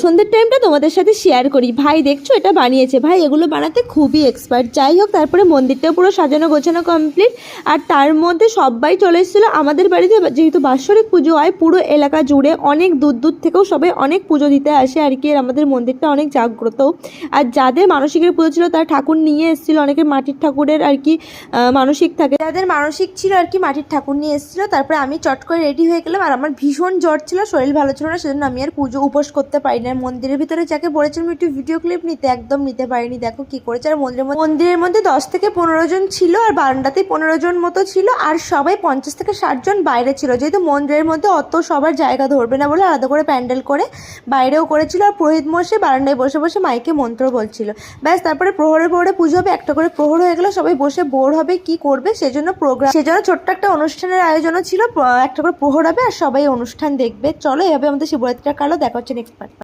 সন্ধ্যের টাইমটা তোমাদের সাথে শেয়ার করি। ভাই দেখছো এটা বানিয়েছে, ভাই এগুলো বানাতে খুবই এক্সপার্ট। যাই হোক, তারপরে মন্দিরটাও পুরো সাজানো গোছানো কমপ্লিট। আর তার মধ্যে সবাই চলে এসেছিলো আমাদের বাড়িতে, যেহেতু বাৎসরিক পুজো হয় পুরো এলাকা জুড়ে, অনেক দূর দূর থেকেও সবাই অনেক পুজো দিতে আসে আর কি। আর আমাদের মন্দিরটা অনেক জাগ্রত। আর যাদের মানসিকের পুজো ছিল তারা ঠাকুর নিয়ে এসেছিলো, অনেকের মাটির ঠাকুরের আর কি মানসিক থাকে, যাদের মানসিক ছিল আর কি মাটির ঠাকুর নিয়ে এসেছিলো। তারপরে আমি চট করে রেডি হয়ে গেলাম, আর আমার ভীষণ জ্বর ছিল, শরীর ভালো ছিল না, সেজন্য আমি আর পুজো উপোস করতে পারি না। মন্দিরের ভিতরে যাকে বলেছিলাম একটু ভিডিও ক্লিপ নিতে, একদম নিতে পারিনি। দেখো কি করেছে। আর মন্দিরের মধ্যে 10 থেকে 15 জন ছিল, আর বারান্দাতেই 15 জন মতো ছিল, আর সবাই 50 থেকে 60 জন বাইরে ছিল। যেহেতু মন্দিরের মধ্যে অত সবার জায়গা ধরবে না বলে আলাদা করে প্যান্ডেল করে বাইরেও করেছিল। আর পুরোহিত মশাই বারান্দায় বসে বসে মাইকে মন্ত্র বলছিল। ব্যাস, তারপরে প্রহরে প্রহরে পুজো হবে, একটা করে প্রহর হয়ে গেলো, সবাই বসে বোর হবে কি করবে, সেজন্য ছোট্ট একটা অনুষ্ঠানের আয়োজনও ছিল। একটা করে প্রহর হবে আর সবাই অনুষ্ঠান দেখবে। চলো, এভাবে আমাদের শিবরাত্রিটা কালো। দেখা হচ্ছে নেক্সট পার্ট।